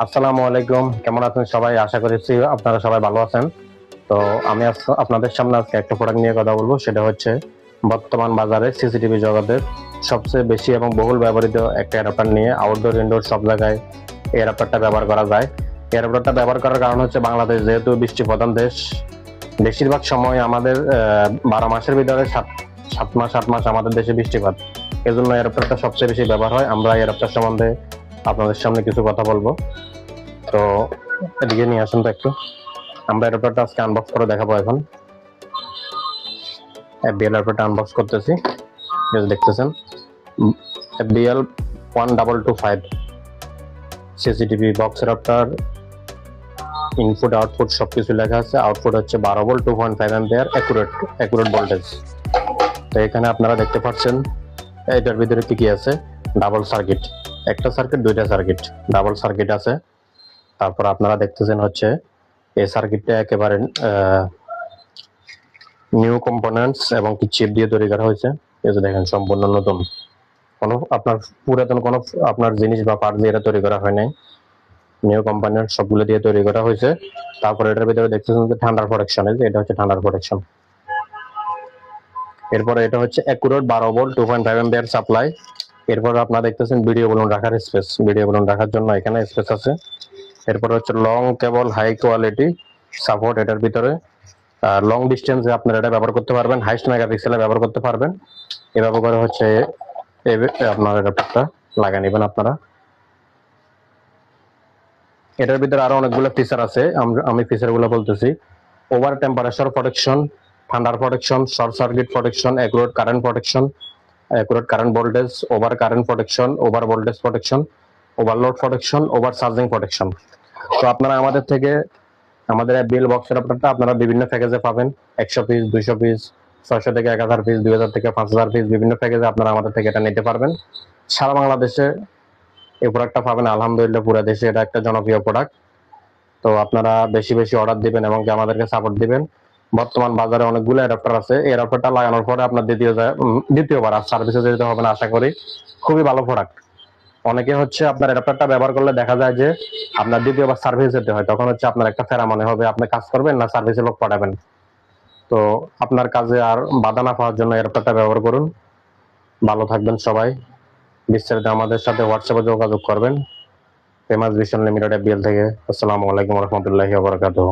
আসসালামু আলাইকুম, কেমন আছেন সবাই? আশা করছি আপনারা সবাই ভালো আছেন। তো আমি আপনাদের সামনে আজকে একটা প্রোডাক্ট নিয়ে কথা বলবো, সেটা হচ্ছে বর্তমান বাজারে সিসিটিভি জগতের সবচেয়ে বেশি এবং বহুল ব্যবহৃত একটা অ্যাডাপ্টার নিয়ে আউটডোর ইনডোর সব জায়গায় এই অ্যাডাপ্টারটা ব্যবহার করা যায়। এই অ্যাডাপ্টারটা ব্যবহার করার কারণ হচ্ছে বাংলাদেশ যেহেতু বৃষ্টি প্রধান দেশ, বেশিরভাগ সময় আমাদের 12 মাসের ভিতরে সাত মাস 8 মাস আমাদের দেশে বৃষ্টিপাত। এজন্য এই অ্যাডাপ্টারটা সবচেয়ে বেশি ব্যবহার হয়। আমরা এই অ্যাডাপ্টার সম্বন্ধে আপনাদের সামনে কিছু কথা বলবো। তো এদিকে নিয়ে আসুন তো একটু। আমরা অ্যাডাপ্টারটা আজকে আনবক্স করে দেখাবো। এখন FBL অ্যাডাপ্টারটা আনবক্স করতেছি। দেখতেছেন FBL 1225 CCTV box adapter. Input output সবকিছু লেখা আছে। আউটপুট হচ্ছে 12 ভোল্ট 2.5 অ্যাম্পিয়ার অ্যাকুরেট ভোল্টেজ। তো এখানে আপনারা দেখতে পাচ্ছেন এটার ভিতরে কি কি আছে। ডাবল সার্কিট, একটা সার্কিট দুইটা সার্কিট, ডাবল সার্কিট আছে। তারপর আপনারা দেখতেছেন হচ্ছে এই সার্কিটটা একেবারে নিউ কম্পোনেন্টস এবং কি চিপ দিয়ে তৈরি করা হয়েছে। এই যে দেখেন সম্পূর্ণ নতুন, কোনো আপনার পুরাতন কোনো আপনার জিনিস বা পার্ট দিয়ে এটা তৈরি করা হয় নাই। নিউ কম্পোনেন্ট সবগুলো দিয়ে তৈরি করা হয়েছে। তারপর এটার ভিতরে দেখতেছেন যে ঠান্ডার প্রোটেকশন, এটা হচ্ছে ঠান্ডার প্রোটেকশন। এরপরে এটা হচ্ছে অ্যাকুরেট 12 ভোল্ট 2.5 অ্যাম্পিয়ার সাপ্লাই। এরপর আপনারা দেখতেছেন ভিডিও বলুন রাখার স্পেস, ভিডিও বলুন রাখার জন্য এখানে স্পেস আছে। এরপর হচ্ছে long cable high quality support এটার ভিতরে। লং ডিস্টেন্সে আপনারা এটা ব্যবহার করতে পারবেন, হাইস্ট মেগাপিক্সেলে ব্যবহার করতে পারবেন। এভাবে করে হচ্ছে আপনার অ্যাডাপ্টারটা লাগিয়ে নেবেন আপনারা। এটার ভিতরে আরো অনেকগুলো ফিচার আছে, আমি ফিচারগুলো বলতেছি। Over temperature protection, thunder protection, short circuit protection, accurate current protection, accurate current voltage, over current protection, over voltage protection, overload protection, over charging protection. তো আপনারা আমাদের FBL বক্স অ্যাডাপ্টারটা আপনারা বিভিন্ন প্যাকেজে পাবেন। 100 পিস, 200 পিস, 600 থেকে 1000 পিস, 2000 থেকে 5000 পিস, বিভিন্ন প্যাকেজে আপনারা আমাদের থেকে এটা নিতে পারবেন। সারা বাংলাদেশে এই প্রোডাক্টটা পাবেন। আলহামদুলিল্লাহ পুরো দেশে এটা একটা জনপ্রিয় প্রোডাক্ট। তো আপনারা বেশি বেশি অর্ডার দিবেন এবং কি আমাদেরকে সাপোর্ট দিবেন। বর্তমান বাজারে অনেকগুলো অ্যাডাপ্টার আছে। এই অ্যাডাপ্টারটা লাগানোর পরে আপনার দ্বিতীয়বার আর সার্ভিসে যেতে হবে না আশা করি। খুবই ভালো প্রোডাক্ট। অনেকে হচ্ছে আপনার অ্যাডাপ্টারটা ব্যবহার করলে দেখা যায় যে আপনার দ্বিতীয়বার সার্ভিস যেতে হয়, তখন হচ্ছে আপনার একটা ফেরা মনে হবে, আপনি কাজ করবেন না সার্ভিসে লোক পাঠাবেন। তো আপনার কাজে আর বাধা না পাওয়ার জন্য অ্যাডাপ্টারটা ব্যবহার করুন। ভালো থাকবেন সবাই। বিস্তারিত আমাদের সাথে হোয়াটসঅ্যাপে যোগাযোগ করবেন। ফেমাস ভিশন লিমিটেড FBL থেকে। আসসালামু আলাইকুম রহমতুল্লাহি ওয়া বারাকাতুহু।